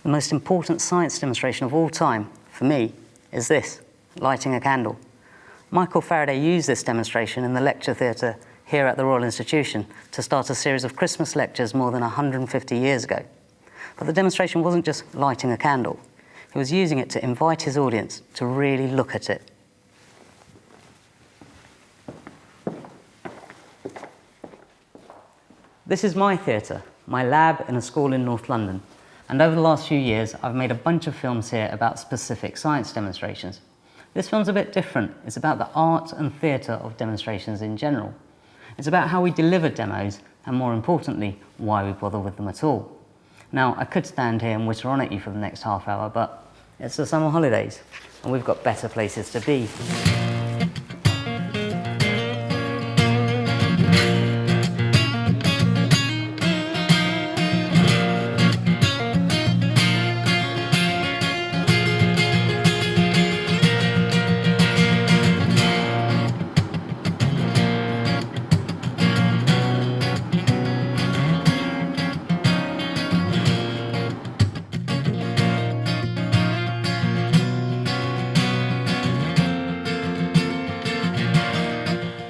The most important science demonstration of all time, for me, is this, lighting a candle. Michael Faraday used this demonstration in the lecture theatre here at the Royal Institution to start a series of Christmas lectures more than 150 years ago. But the demonstration wasn't just lighting a candle. He was using it to invite his audience to really look at it. This is my theatre, my lab in a school in North London. And over the last few years, I've made a bunch of films here about specific science demonstrations. This film's a bit different. It's about the art and theatre of demonstrations in general. It's about how we deliver demos, and more importantly, why we bother with them at all. Now, I could stand here and witter on at you for the next half hour, but it's the summer holidays, and we've got better places to be.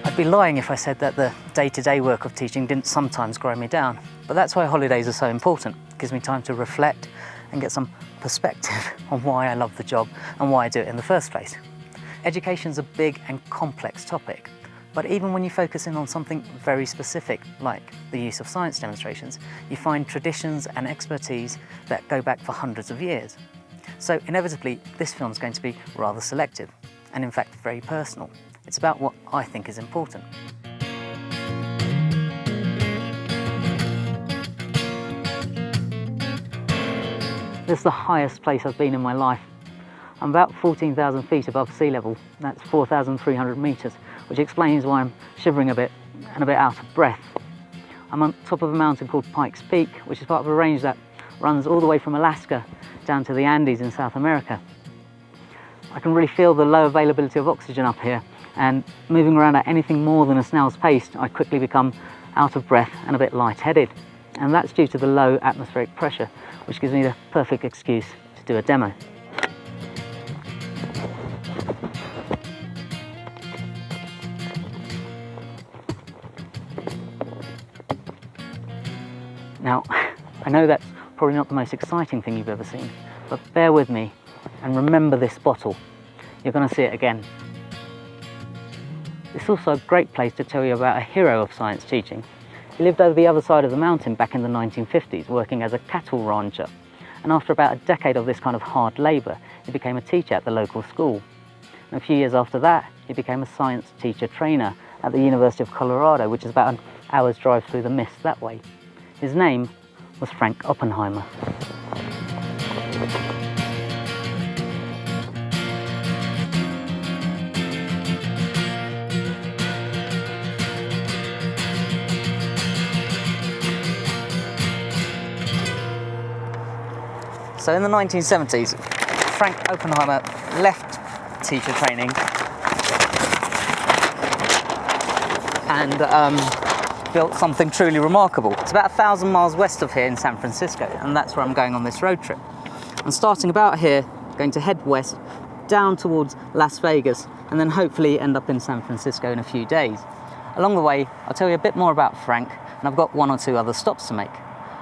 I'd be lying if I said that the day-to-day work of teaching didn't sometimes grind me down, but that's why holidays are so important. It gives me time to reflect and get some perspective on why I love the job and why I do it in the first place. Education's a big and complex topic, but even when you focus in on something very specific, like the use of science demonstrations, you find traditions and expertise that go back for hundreds of years. So inevitably, this film's going to be rather selective, and in fact very personal. It's about what I think is important. This is the highest place I've been in my life. I'm about 14,000 feet above sea level. That's 4,300 meters, which explains why I'm shivering a bit and a bit out of breath. I'm on top of a mountain called Pikes Peak, which is part of a range that runs all the way from Alaska down to the Andes in South America. I can really feel the low availability of oxygen up here, and moving around at anything more than a snail's pace, I quickly become out of breath and a bit lightheaded. And that's due to the low atmospheric pressure, which gives me the perfect excuse to do a demo. Now, I know that's probably not the most exciting thing you've ever seen, but bear with me and remember this bottle. You're going to see it again. It's also a great place to tell you about a hero of science teaching. He lived over the other side of the mountain back in the 1950s, working as a cattle rancher. And after about a decade of this kind of hard labour, he became a teacher at the local school. And a few years after that, he became a science teacher trainer at the University of Colorado, which is about an hour's drive through the mist that way. His name was Frank Oppenheimer. So in the 1970s, Frank Oppenheimer left teacher training and built something truly remarkable. It's about 1,000 miles west of here in San Francisco, and that's where I'm going on this road trip. I'm starting about here, going to head west, down towards Las Vegas, and then hopefully end up in San Francisco in a few days. Along the way, I'll tell you a bit more about Frank, and I've got one or two other stops to make.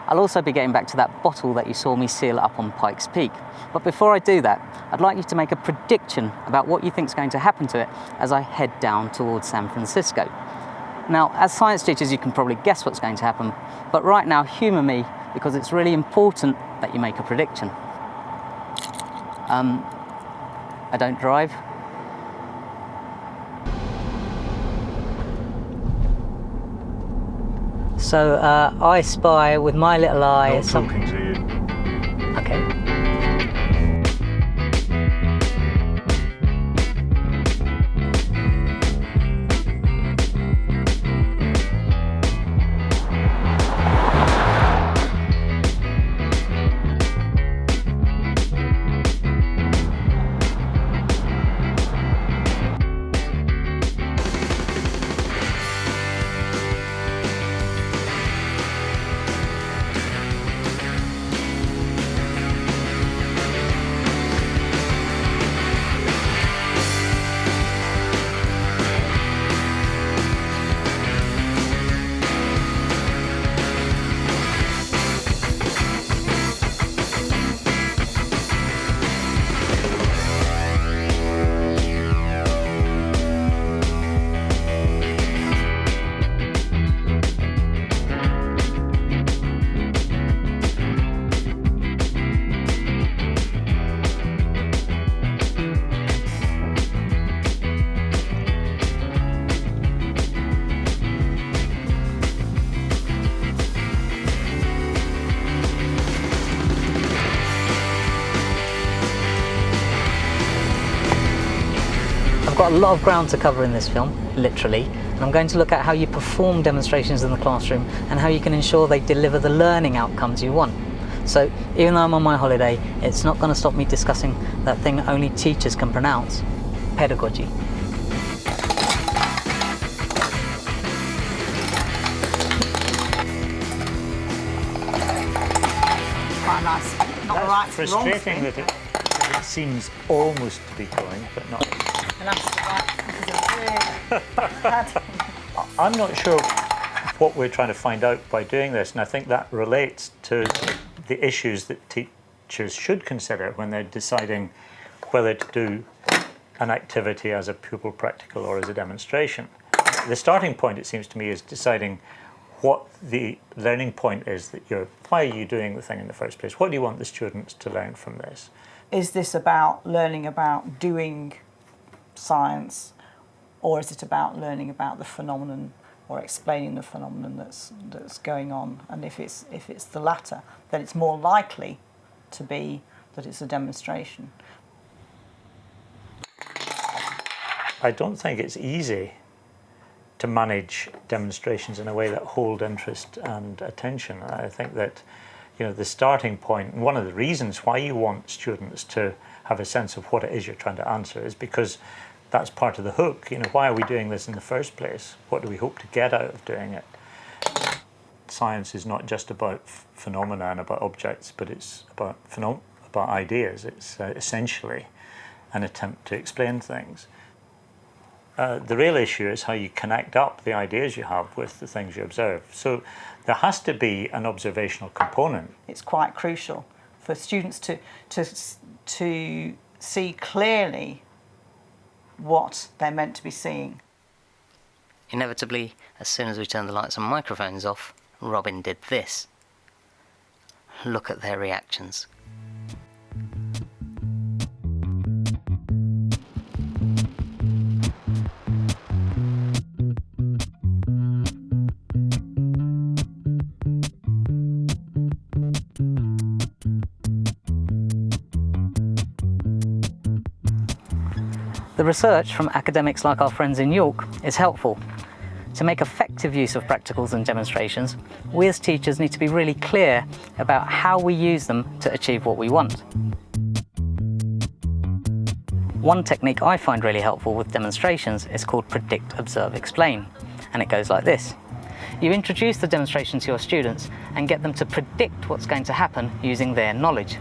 I'll also be getting back to that bottle that you saw me seal up on Pikes Peak. But before I do that, I'd like you to make a prediction about what you think is going to happen to it as I head down towards San Francisco. Now, as science teachers, you can probably guess what's going to happen, but right now, humour me, because it's really important that you make a prediction. I don't drive. So I spy with my little eye. Not talking to you. Okay. got a lot of ground to cover in this film, literally, and I'm going to look at how you perform demonstrations in the classroom and how you can ensure they deliver the learning outcomes you want. So even though I'm on my holiday, it's not going to stop me discussing that thing only teachers can pronounce: pedagogy. Quite nice. Not the right, frustrating that it seems almost to be going, but not. And that's the right, because it's really bad. I'm not sure what we're trying to find out by doing this, and I think that relates to the issues that teachers should consider when they're deciding whether to do an activity as a pupil practical or as a demonstration. The starting point, it seems to me, is deciding what the learning point is that why are you doing the thing in the first place? What do you want the students to learn from this? Is this about learning about doing science, or is it about learning about the phenomenon or explaining the phenomenon that's going on? And if it's the latter, then it's more likely to be that it's a demonstration. I don't think it's easy to manage demonstrations in a way that hold interest and attention. I think that the starting point, and one of the reasons why you want students to have a sense of what it is you're trying to answer, is because that's part of the hook. Why are we doing this in the first place? What do we hope to get out of doing it? Science is not just about phenomena and about objects, but it's about ideas. It's essentially an attempt to explain things. The real issue is how you connect up the ideas you have with the things you observe. So there has to be an observational component. It's quite crucial for students to see clearly what they're meant to be seeing. Inevitably, as soon as we turned the lights and microphones off, Robin did this. Look at their reactions. The research from academics like our friends in York is helpful. To make effective use of practicals and demonstrations, we as teachers need to be really clear about how we use them to achieve what we want. One technique I find really helpful with demonstrations is called predict, observe, explain, and it goes like this. You introduce the demonstration to your students and get them to predict what's going to happen using their knowledge.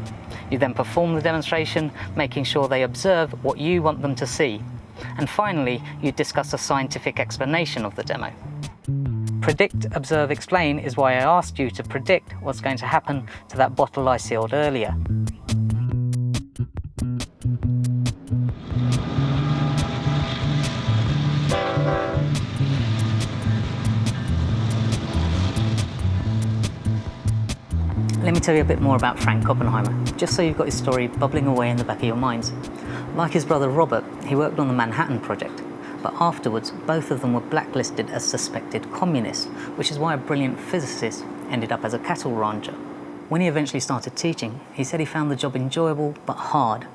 You then perform the demonstration, making sure they observe what you want them to see. And finally, you discuss a scientific explanation of the demo. Predict, observe, explain is why I asked you to predict what's going to happen to that bottle I sealed earlier. Let me tell you a bit more about Frank Oppenheimer, just so you've got his story bubbling away in the back of your minds. Like his brother Robert, he worked on the Manhattan Project, but afterwards both of them were blacklisted as suspected communists, which is why a brilliant physicist ended up as a cattle rancher. When he eventually started teaching, he said he found the job enjoyable but hard.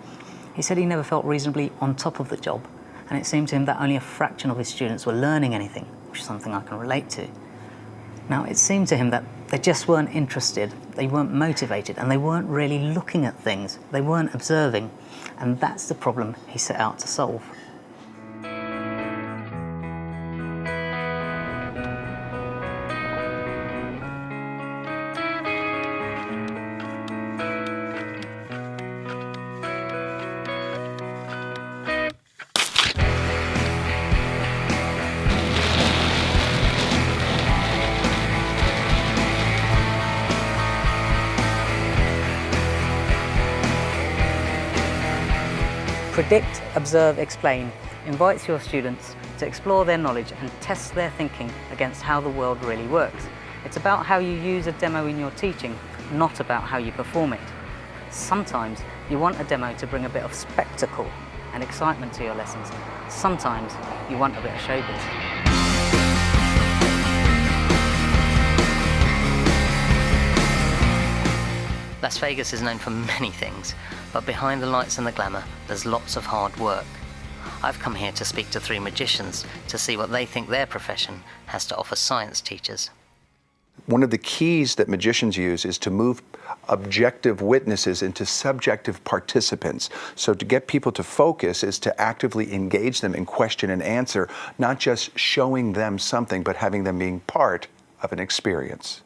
He said he never felt reasonably on top of the job, and it seemed to him that only a fraction of his students were learning anything, which is something I can relate to. Now, it seemed to him that they just weren't interested, they weren't motivated, and they weren't really looking at things, they weren't observing, and that's the problem he set out to solve. Predict, observe, explain invites your students to explore their knowledge and test their thinking against how the world really works. It's about how you use a demo in your teaching, not about how you perform it. Sometimes you want a demo to bring a bit of spectacle and excitement to your lessons. Sometimes you want a bit of showbiz. Las Vegas is known for many things, but behind the lights and the glamour, there's lots of hard work. I've come here to speak to 3 magicians to see what they think their profession has to offer science teachers. One of the keys that magicians use is to move objective witnesses into subjective participants. So to get people to focus is to actively engage them in question and answer, not just showing them something, but having them being part of an experience.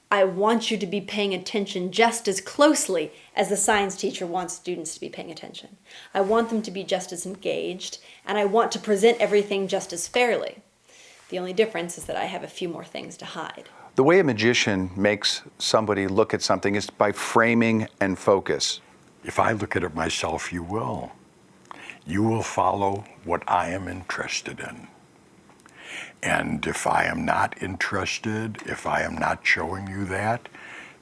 I want you to be paying attention just as closely as the science teacher wants students to be paying attention. I want them to be just as engaged, and I want to present everything just as fairly. The only difference is that I have a few more things to hide. The way a magician makes somebody look at something is by framing and focus. If I look at it myself, you will. You will follow what I am interested in. And if I am not interested, if I am not showing you that,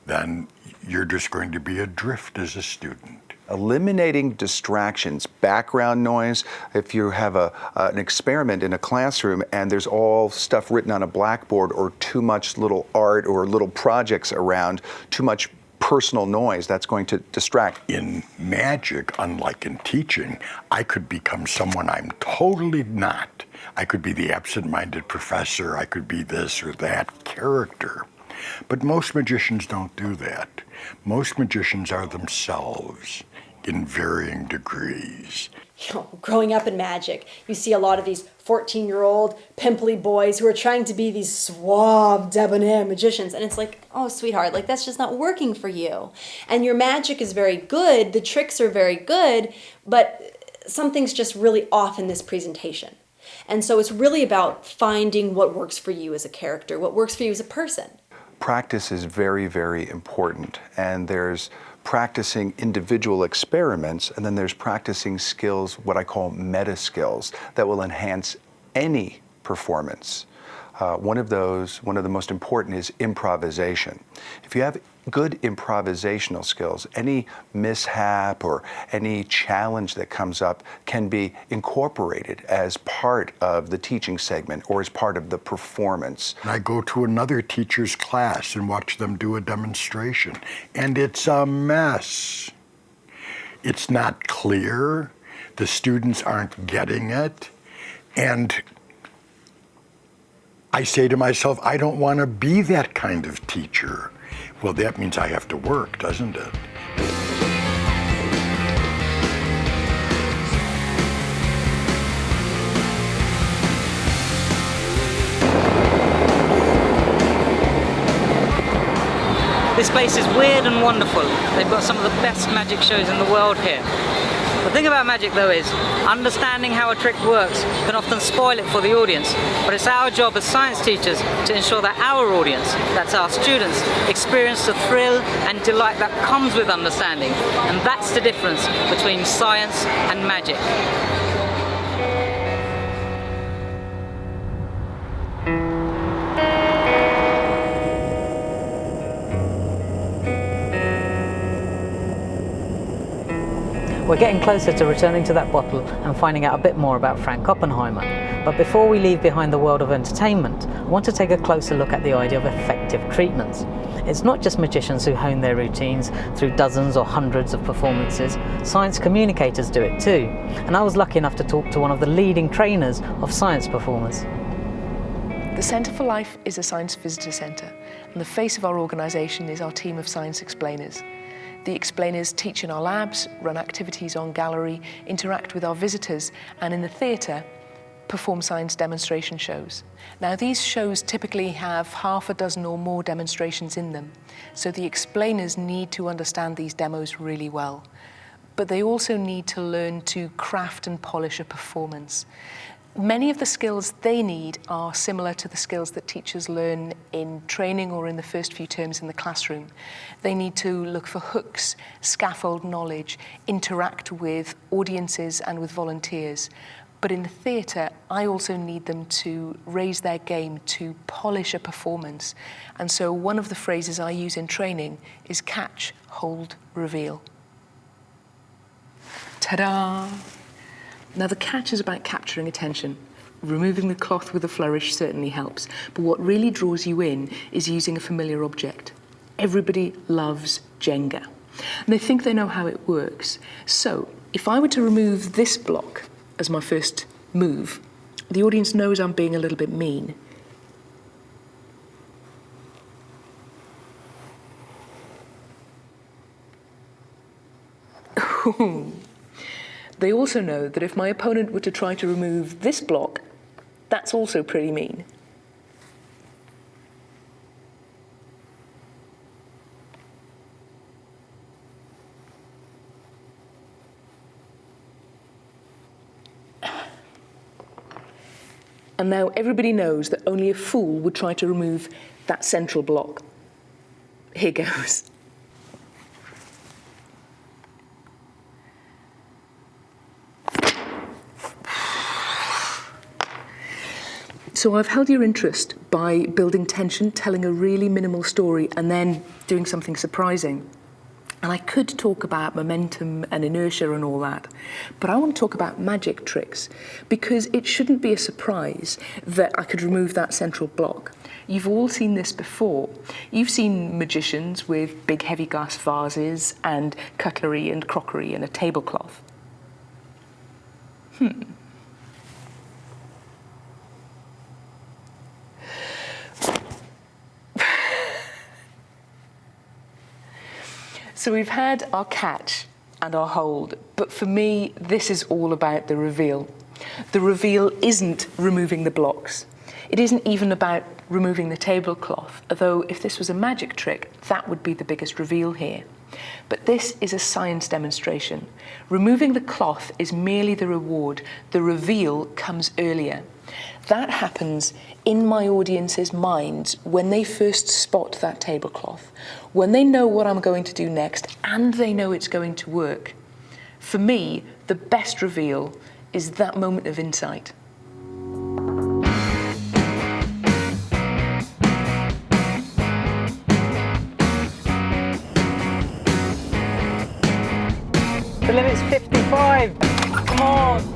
then you're just going to be adrift as a student. Eliminating distractions, background noise. If you have an experiment in a classroom and there's all stuff written on a blackboard or too much little art or little projects around, too much personal noise, that's going to distract. In magic, unlike in teaching, I could become someone I'm totally not. I could be the absent-minded professor, I could be this or that character. But most magicians don't do that. Most magicians are themselves in varying degrees. You know, growing up in magic, you see a lot of these 14-year-old pimply boys who are trying to be these suave, debonair magicians. And it's like, oh, sweetheart, like that's just not working for you. And your magic is very good, the tricks are very good, but something's just really off in this presentation. And so it's really about finding what works for you as a character, what works for you as a person. Practice is very, very important. And there's practicing individual experiments, and then there's practicing skills, what I call meta skills, that will enhance any performance. One of the most important is improvisation. If you have good improvisational skills, any mishap or any challenge that comes up can be incorporated as part of the teaching segment or as part of the performance. I go to another teacher's class and watch them do a demonstration, and it's a mess. It's not clear, the students aren't getting it, and I say to myself, I don't want to be that kind of teacher. Well, that means I have to work, doesn't it? This place is weird and wonderful. They've got some of the best magic shows in the world here. The thing about magic though is, understanding how a trick works can often spoil it for the audience, but it's our job as science teachers to ensure that our audience, that's our students, experience the thrill and delight that comes with understanding. And that's the difference between science and magic. We're getting closer to returning to that bottle and finding out a bit more about Frank Oppenheimer. But before we leave behind the world of entertainment, I want to take a closer look at the idea of effective treatments. It's not just magicians who hone their routines through dozens or hundreds of performances. Science communicators do it too. And I was lucky enough to talk to one of the leading trainers of science performers. The Centre for Life is a science visitor centre, and the face of our organisation is our team of science explainers. The explainers teach in our labs, run activities on gallery, interact with our visitors, and in the theatre, perform science demonstration shows. Now, these shows typically have half a dozen or more demonstrations in them, so the explainers need to understand these demos really well. But they also need to learn to craft and polish a performance. Many of the skills they need are similar to the skills that teachers learn in training or in the first few terms in the classroom. They need to look for hooks, scaffold knowledge, interact with audiences and with volunteers. But in the theatre, I also need them to raise their game, to polish a performance. And so one of the phrases I use in training is catch, hold, reveal. Ta-da! Now, the catch is about capturing attention. Removing the cloth with a flourish certainly helps, but what really draws you in is using a familiar object. Everybody loves Jenga, and they think they know how it works. So, if I were to remove this block as my first move, the audience knows I'm being a little bit mean. They also know that if my opponent were to try to remove this block, that's also pretty mean. And now everybody knows that only a fool would try to remove that central block. Here goes. So I've held your interest by building tension, telling a really minimal story, and then doing something surprising. And I could talk about momentum and inertia and all that, but I want to talk about magic tricks, because it shouldn't be a surprise that I could remove that central block. You've all seen this before. You've seen magicians with big heavy glass vases and cutlery and crockery and a tablecloth. So we've had our catch and our hold, but for me, this is all about the reveal. The reveal isn't removing the blocks. It isn't even about removing the tablecloth, although if this was a magic trick, that would be the biggest reveal here. But this is a science demonstration. Removing the cloth is merely the reward. The reveal comes earlier. That happens in my audience's minds when they first spot that tablecloth, when they know what I'm going to do next and they know it's going to work. For me, the best reveal is that moment of insight. The limit's 55. Come on.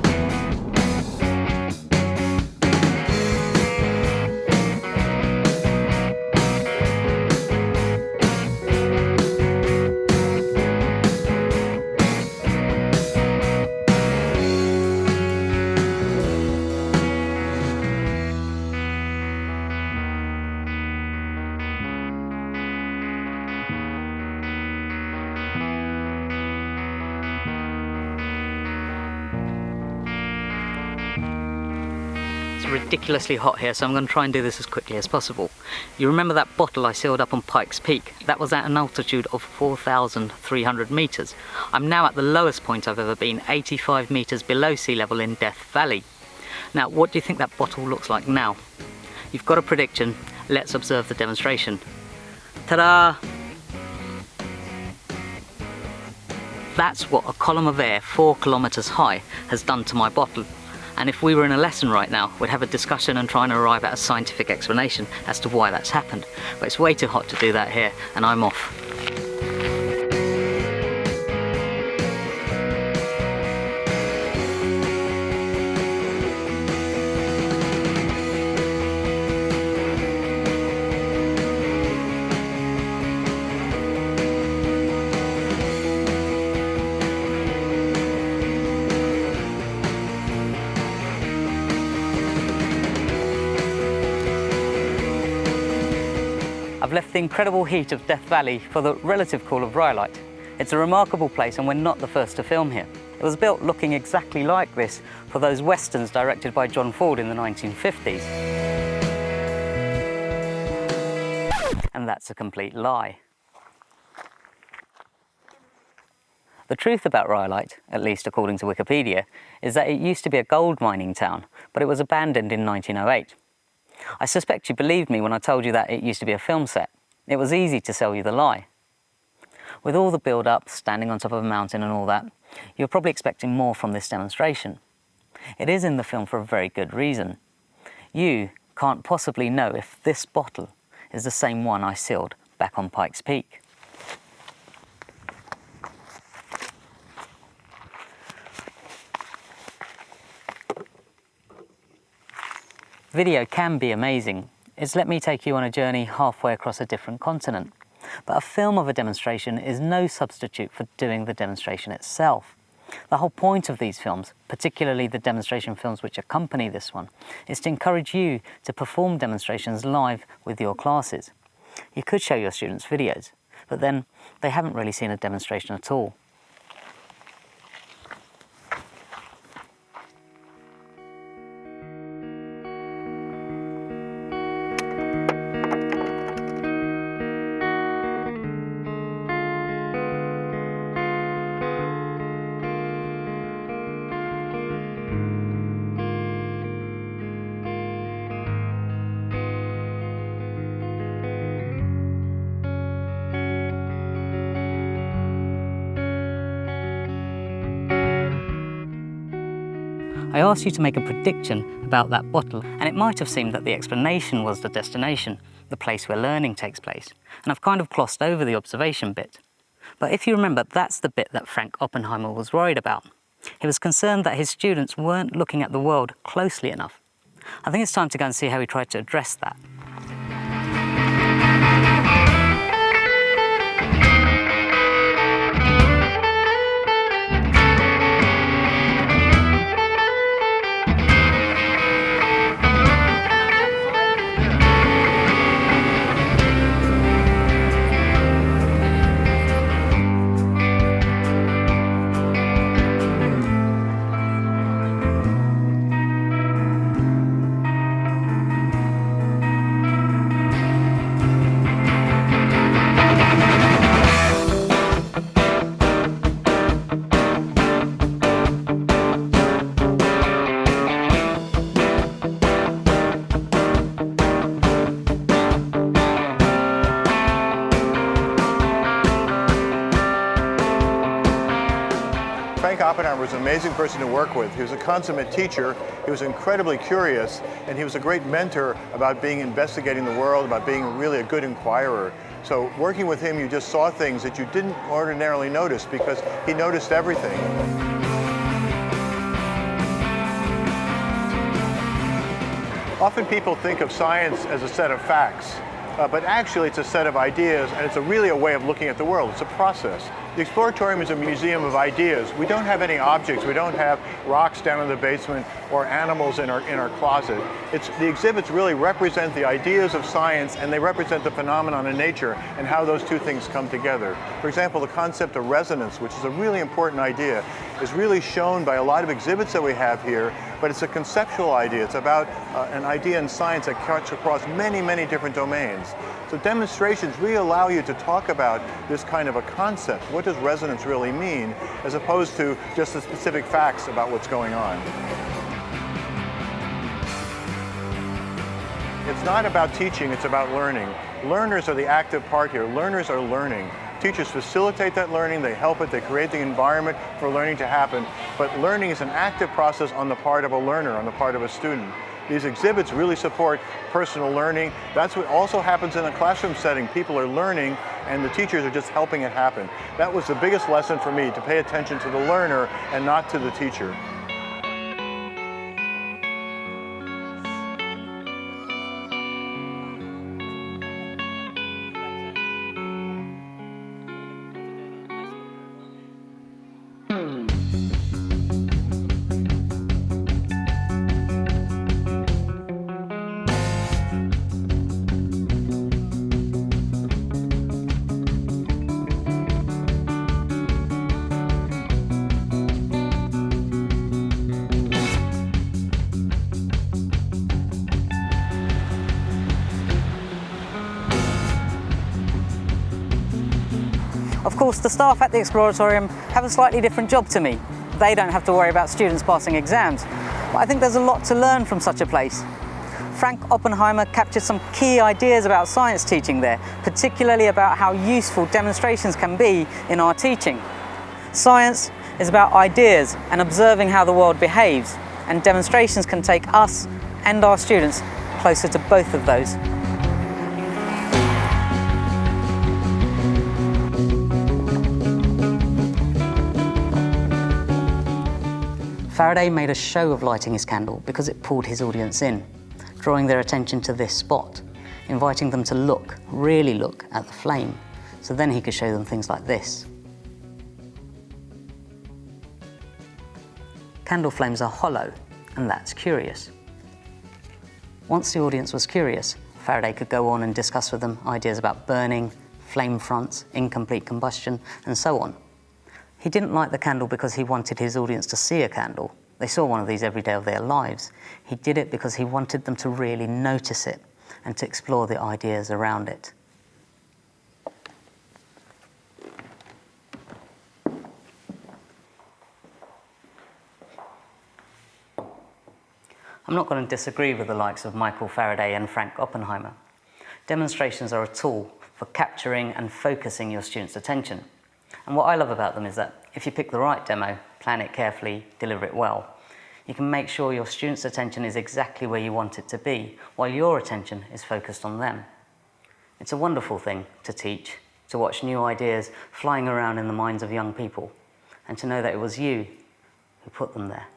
Ridiculously hot here, so I'm going to try and do this as quickly as possible. You remember that bottle I sealed up on Pikes Peak? That was at an altitude of 4,300 metres. I'm now at the lowest point I've ever been, 85 metres below sea level in Death Valley. Now, what do you think that bottle looks like now? You've got a prediction. Let's observe the demonstration. Ta-da! That's what a column of air 4 kilometres high has done to my bottle. And if we were in a lesson right now, we'd have a discussion and try and arrive at a scientific explanation as to why that's happened. But it's way too hot to do that here, and I'm off. I've left the incredible heat of Death Valley for the relative cool of Rhyolite. It's a remarkable place and we're not the first to film here. It was built looking exactly like this for those westerns directed by John Ford in the 1950s. And that's a complete lie. The truth about Rhyolite, at least according to Wikipedia, is that it used to be a gold mining town, but it was abandoned in 1908. I suspect you believed me when I told you that it used to be a film set. It was easy to sell you the lie. With all the build-up, standing on top of a mountain and all that, you're probably expecting more from this demonstration. It is in the film for a very good reason. You can't possibly know if this bottle is the same one I sealed back on Pikes Peak. Video can be amazing. It's let me take you on a journey halfway across a different continent. But a film of a demonstration is no substitute for doing the demonstration itself. The whole point of these films, particularly the demonstration films which accompany this one, is to encourage you to perform demonstrations live with your classes. You could show your students videos, but then they haven't really seen a demonstration at all. I asked you to make a prediction about that bottle, and it might have seemed that the explanation was the destination, the place where learning takes place, and I've kind of glossed over the observation bit. But if you remember, that's the bit that Frank Oppenheimer was worried about. He was concerned that his students weren't looking at the world closely enough. I think it's time to go and see how he tried to address that. Frank Oppenheimer was an amazing person to work with. He was a consummate teacher, he was incredibly curious, and he was a great mentor about investigating the world, about being really a good inquirer. So working with him, you just saw things that you didn't ordinarily notice because he noticed everything. Often people think of science as a set of facts, but actually it's a set of ideas, and it's really a way of looking at the world. It's a process. The Exploratorium is a museum of ideas. We don't have any objects. We don't have rocks down in the basement or animals in our closet. The exhibits really represent the ideas of science, and they represent the phenomenon in nature and how those two things come together. For example, the concept of resonance, which is a really important idea, is really shown by a lot of exhibits that we have here, but it's a conceptual idea. It's about an idea in science that cuts across many, many different domains. So demonstrations really allow you to talk about this kind of a concept. What does resonance really mean, as opposed to just the specific facts about what's going on? It's not about teaching, it's about learning. Learners are the active part here. Learners are learning. Teachers facilitate that learning, they help it, they create the environment for learning to happen, but learning is an active process on the part of a learner, on the part of a student. These exhibits really support personal learning. That's what also happens in a classroom setting. People are learning and the teachers are just helping it happen. That was the biggest lesson for me, to pay attention to the learner and not to the teacher. Of course, the staff at the Exploratorium have a slightly different job to me. They don't have to worry about students passing exams. But I think there's a lot to learn from such a place. Frank Oppenheimer captured some key ideas about science teaching there, particularly about how useful demonstrations can be in our teaching. Science is about ideas and observing how the world behaves, and demonstrations can take us and our students closer to both of those. Faraday made a show of lighting his candle because it pulled his audience in, drawing their attention to this spot, inviting them to look, really look at the flame, so then he could show them things like this. candle flames are hollow, and that's curious. Once the audience was curious, Faraday could go on and discuss with them ideas about burning, flame fronts, incomplete combustion, and so on. He didn't light the candle because he wanted his audience to see a candle. They saw one of these every day of their lives. He did it because he wanted them to really notice it and to explore the ideas around it. I'm not going to disagree with the likes of Michael Faraday and Frank Oppenheimer. Demonstrations are a tool for capturing and focusing your students' attention. And what I love about them is that if you pick the right demo, plan it carefully, deliver it well, you can make sure your students' attention is exactly where you want it to be, while your attention is focused on them. It's a wonderful thing to teach, to watch new ideas flying around in the minds of young people, and to know that it was you who put them there.